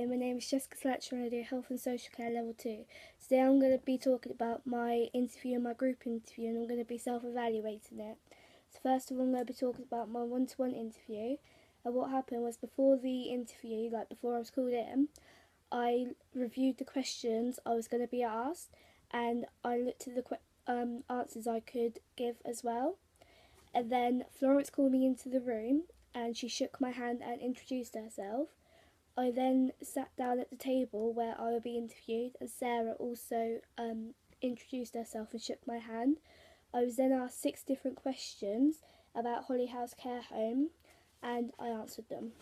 Hi, my name is Jessica Slatcher and I do Health and Social Care Level 2. Today I'm going to be talking about my interview and my group interview, and I'm going to be self-evaluating it. So first of all, I'm going to be talking about my one-to-one interview. And what happened was, before the interview, like before I was called in, I reviewed the questions I was going to be asked, and I looked at the answers I could give as well. And then Florence called me into the room and she shook my hand and introduced herself. I then sat down at the table where I would be interviewed, and Sarah also introduced herself and shook my hand. I was then asked 6 different questions about Holly House Care Home, and I answered them.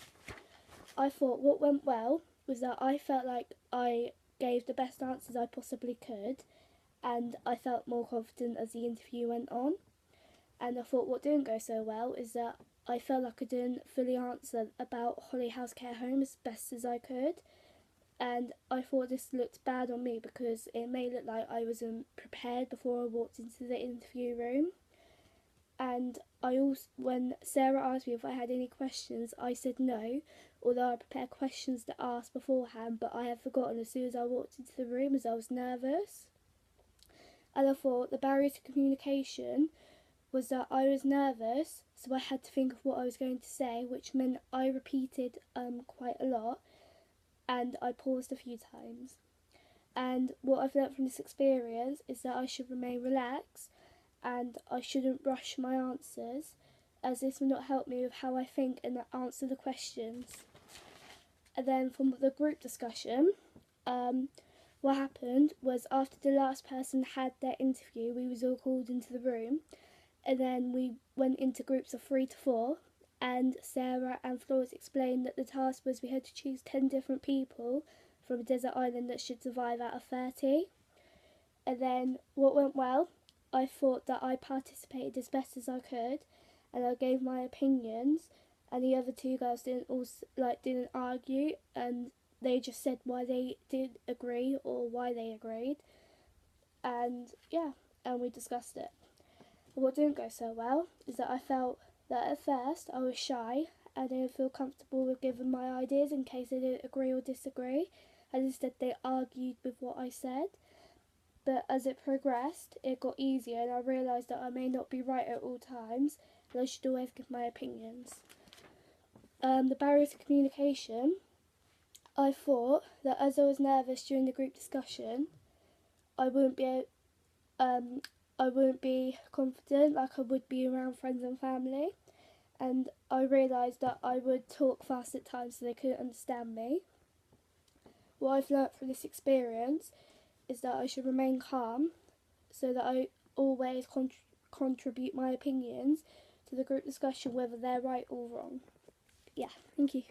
I thought what went well was that I felt like I gave the best answers I possibly could, and I felt more confident as the interview went on. And I thought what didn't go so well is that I felt like I didn't fully answer about Holly House Care Home as best as I could, and I thought this looked bad on me because it made it look like I wasn't prepared before I walked into the interview room. And I also, when Sarah asked me if I had any questions, I said no, although I prepared questions to ask beforehand, but I had forgotten as soon as I walked into the room as I was nervous. And I thought the barrier to communication was that I was nervous, so I had to think of what I was going to say, which meant I repeated quite a lot, and I paused a few times. And what I've learnt from this experience is that I should remain relaxed and I shouldn't rush my answers, as this will not help me with how I think and answer the questions. And then from the group discussion, what happened was, after the last person had their interview, we was all called into the room, and then we went into groups of 3 to 4, and Sarah and Florence explained that the task was we had to choose 10 different people from a desert island that should survive out of 30. And then what went well, I thought that I participated as best as I could, and I gave my opinions, and the other 2 girls didn't argue, and they just said why they did agree or why they agreed, and we discussed it. What didn't go so well is that I felt that at first I was shy and didn't feel comfortable with giving my ideas in case they didn't agree or disagree, and instead they argued with what I said. But as it progressed, it got easier, and I realised that I may not be right at all times, and I should always give my opinions. The barrier to communication, I thought that as I was nervous during the group discussion, I wouldn't be confident like I would be around friends and family, and I realised that I would talk fast at times so they couldn't understand me. What I've learnt from this experience is that I should remain calm so that I always contribute my opinions to the group discussion, whether they're right or wrong. Yeah, thank you.